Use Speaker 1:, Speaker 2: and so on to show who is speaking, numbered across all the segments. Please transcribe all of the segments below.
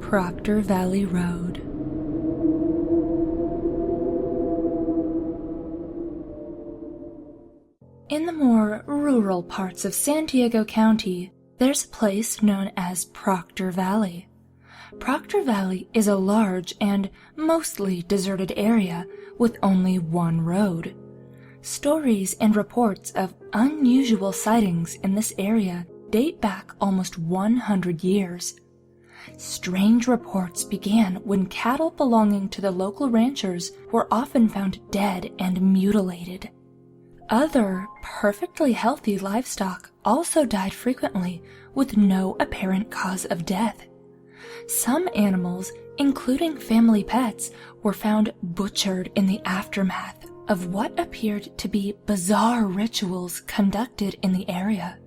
Speaker 1: Proctor Valley Road. In the more rural parts of San Diego County, there's a place known as Proctor Valley. Proctor Valley is a large and mostly deserted area with only one road. Stories and reports of unusual sightings in this area date back almost 100 years. Strange reports began when cattle belonging to the local ranchers were often found dead and mutilated. Other perfectly healthy livestock also died frequently with no apparent cause of death. Some animals, including family pets, were found butchered in the aftermath of what appeared to be bizarre rituals conducted in the area.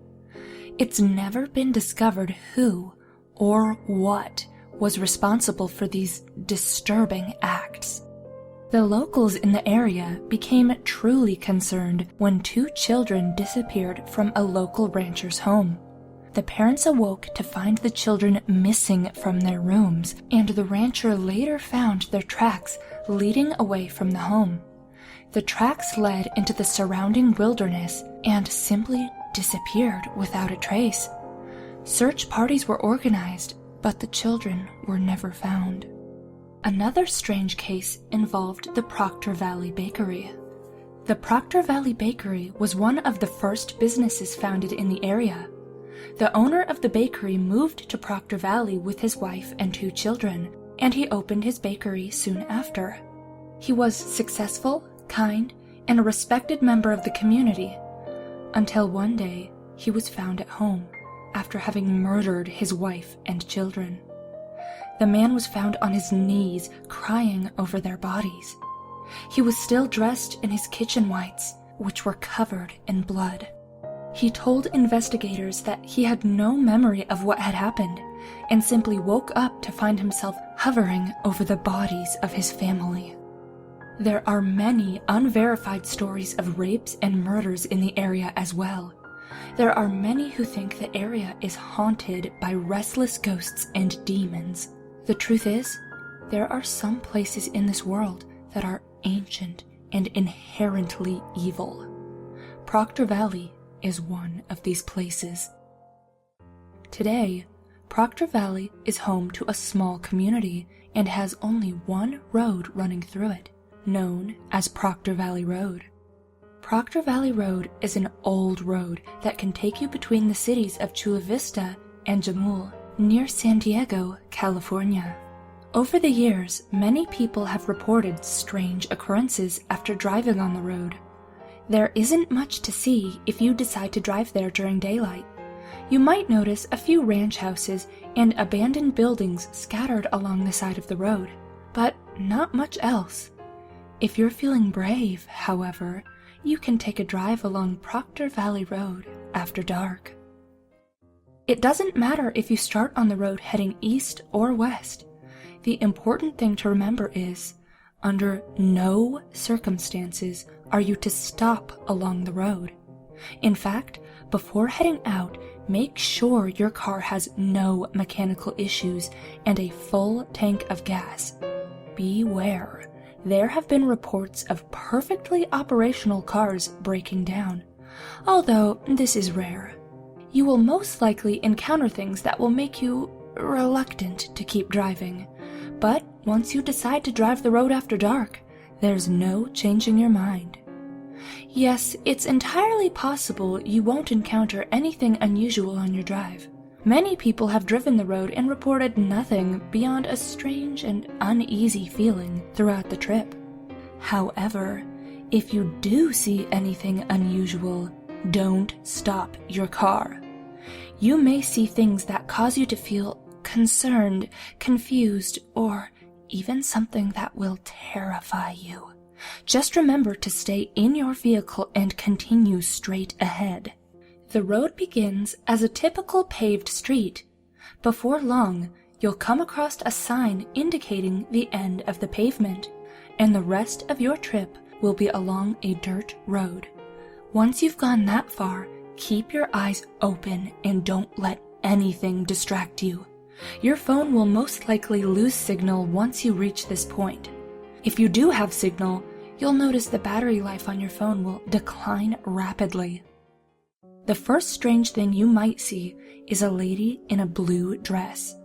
Speaker 1: It's never been discovered who or what was responsible for these disturbing acts. The locals in the area became truly concerned when 2 children disappeared from a local rancher's home. The parents awoke to find the children missing from their rooms, and the rancher later found their tracks leading away from the home. The tracks led into the surrounding wilderness and simply disappeared without a trace. Search parties were organized, but the children were never found. Another strange case involved the Proctor Valley Bakery. The Proctor Valley Bakery was one of the first businesses founded in the area. The owner of the bakery moved to Proctor Valley with his wife and 2 children, and he opened his bakery soon after. He was successful, kind, and a respected member of the community, until one day he was found at home after having murdered his wife and children. The man was found on his knees, crying over their bodies. He was still dressed in his kitchen whites, which were covered in blood. He told investigators that he had no memory of what had happened, and simply woke up to find himself hovering over the bodies of his family. There are many unverified stories of rapes and murders in the area as well. There are many who think the area is haunted by restless ghosts and demons. The truth is, there are some places in this world that are ancient and inherently evil. Proctor Valley is one of these places. Today, Proctor Valley is home to a small community and has only one road running through it, known as Proctor Valley Road. Proctor Valley Road is an old road that can take you between the cities of Chula Vista and Jamul, near San Diego, California. Over the years, many people have reported strange occurrences after driving on the road. There isn't much to see if you decide to drive there during daylight. You might notice a few ranch houses and abandoned buildings scattered along the side of the road, but not much else. If you're feeling brave, however, you can take a drive along Proctor Valley Road after dark. It doesn't matter if you start on the road heading east or west. The important thing to remember is, under no circumstances are you to stop along the road. In fact, before heading out, make sure your car has no mechanical issues and a full tank of gas. Beware. There have been reports of perfectly operational cars breaking down, although this is rare. You will most likely encounter things that will make you reluctant to keep driving, but once you decide to drive the road after dark, there's no changing your mind. Yes, it's entirely possible you won't encounter anything unusual on your drive. Many people have driven the road and reported nothing beyond a strange and uneasy feeling throughout the trip. However, if you do see anything unusual, don't stop your car. You may see things that cause you to feel concerned, confused, or even something that will terrify you. Just remember to stay in your vehicle and continue straight ahead. The road begins as a typical paved street. Before long, you'll come across a sign indicating the end of the pavement, and the rest of your trip will be along a dirt road. Once you've gone that far, keep your eyes open and don't let anything distract you. Your phone will most likely lose signal once you reach this point. If you do have signal, you'll notice the battery life on your phone will decline rapidly. The first strange thing you might see is a lady in a blue dress.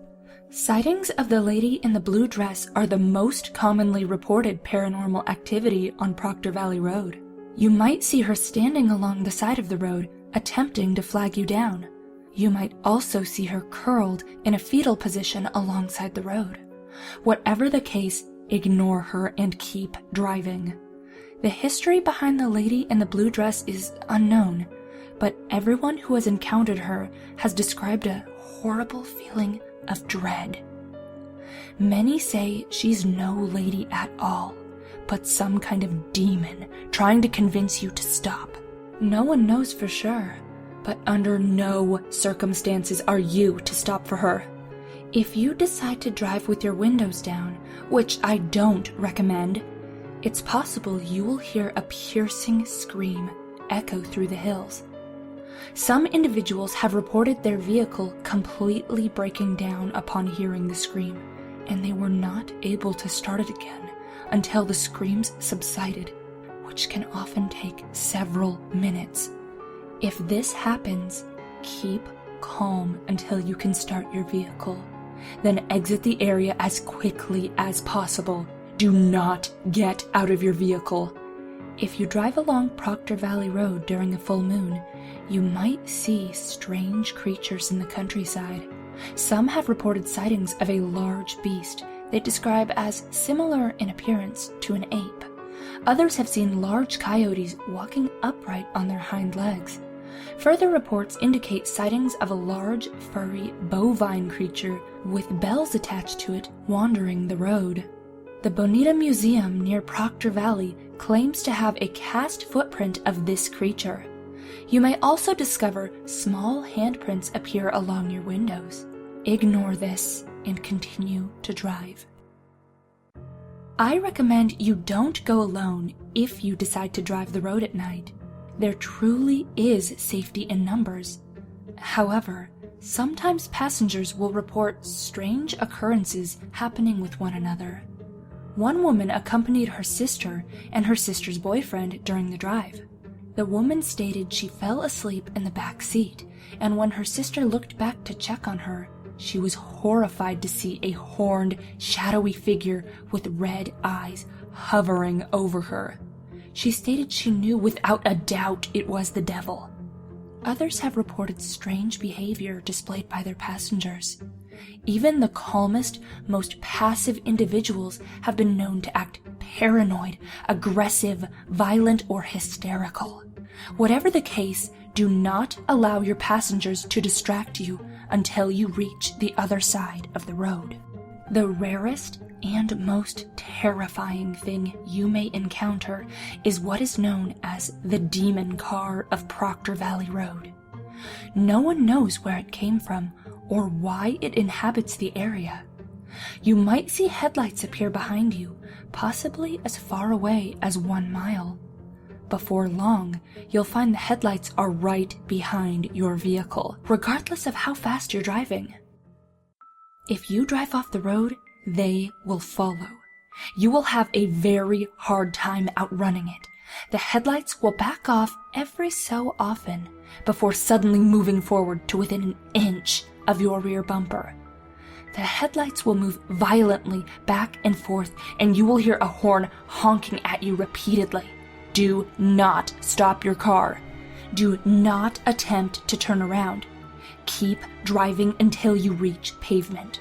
Speaker 1: Sightings of the lady in the blue dress are the most commonly reported paranormal activity on Proctor Valley Road. You might see her standing along the side of the road, attempting to flag you down. You might also see her curled in a fetal position alongside the road. Whatever the case, ignore her and keep driving. The history behind the lady in the blue dress is unknown, but everyone who has encountered her has described a horrible feeling of dread. Many say she's no lady at all, but some kind of demon trying to convince you to stop. No one knows for sure, but under no circumstances are you to stop for her. If you decide to drive with your windows down, which I don't recommend, it's possible you will hear a piercing scream echo through the hills. Some individuals have reported their vehicle completely breaking down upon hearing the scream, and they were not able to start it again until the screams subsided, which can often take several minutes. If this happens, keep calm until you can start your vehicle. Then exit the area as quickly as possible. Do not get out of your vehicle. If you drive along Proctor Valley Road during a full moon, you might see strange creatures in the countryside. Some have reported sightings of a large beast they describe as similar in appearance to an ape. Others have seen large coyotes walking upright on their hind legs. Further reports indicate sightings of a large, furry, bovine creature with bells attached to it wandering the road. The Bonita Museum near Proctor Valley claims to have a cast footprint of this creature. You may also discover small handprints appear along your windows. Ignore this and continue to drive. I recommend you don't go alone if you decide to drive the road at night. There truly is safety in numbers. However, sometimes passengers will report strange occurrences happening with one another. One woman accompanied her sister and her sister's boyfriend during the drive. The woman stated she fell asleep in the back seat, and when her sister looked back to check on her, she was horrified to see a horned, shadowy figure with red eyes hovering over her. She stated she knew without a doubt it was the devil. Others have reported strange behavior displayed by their passengers. Even the calmest, most passive individuals have been known to act paranoid, aggressive, violent, or hysterical. Whatever the case, do not allow your passengers to distract you until you reach the other side of the road. The rarest and most terrifying thing you may encounter is what is known as the demon car of Proctor Valley Road. No one knows where it came from or why it inhabits the area. You might see headlights appear behind you, possibly as far away as 1 mile. Before long, you'll find the headlights are right behind your vehicle, regardless of how fast you're driving. If you drive off the road, they will follow. You will have a very hard time outrunning it. The headlights will back off every so often before suddenly moving forward to within an inch of your rear bumper. The headlights will move violently back and forth, and you will hear a horn honking at you repeatedly. Do not stop your car. Do not attempt to turn around. Keep driving until you reach pavement.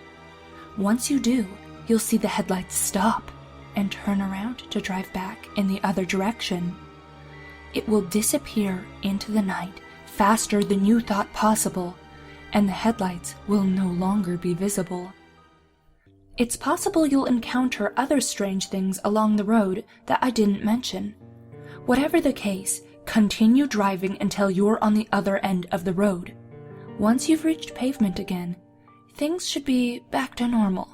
Speaker 1: Once you do, you'll see the headlights stop and turn around to drive back in the other direction. It will disappear into the night faster than you thought possible, and the headlights will no longer be visible. It's possible you'll encounter other strange things along the road that I didn't mention. Whatever the case, continue driving until you're on the other end of the road. Once you've reached pavement again, things should be back to normal.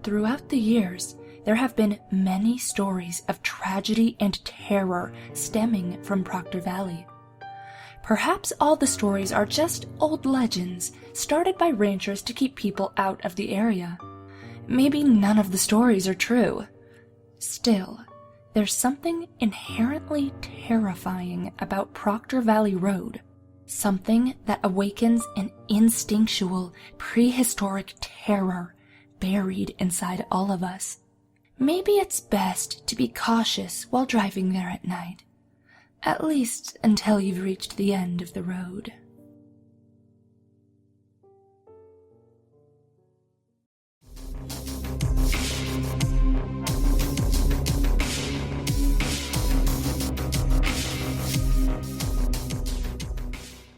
Speaker 1: Throughout the years, there have been many stories of tragedy and terror stemming from Proctor Valley. Perhaps all the stories are just old legends started by ranchers to keep people out of the area. Maybe none of the stories are true. Still, there's something inherently terrifying about Proctor Valley Road. Something that awakens an instinctual, prehistoric terror buried inside all of us. Maybe it's best to be cautious while driving there at night. At least until you've reached the end of the road.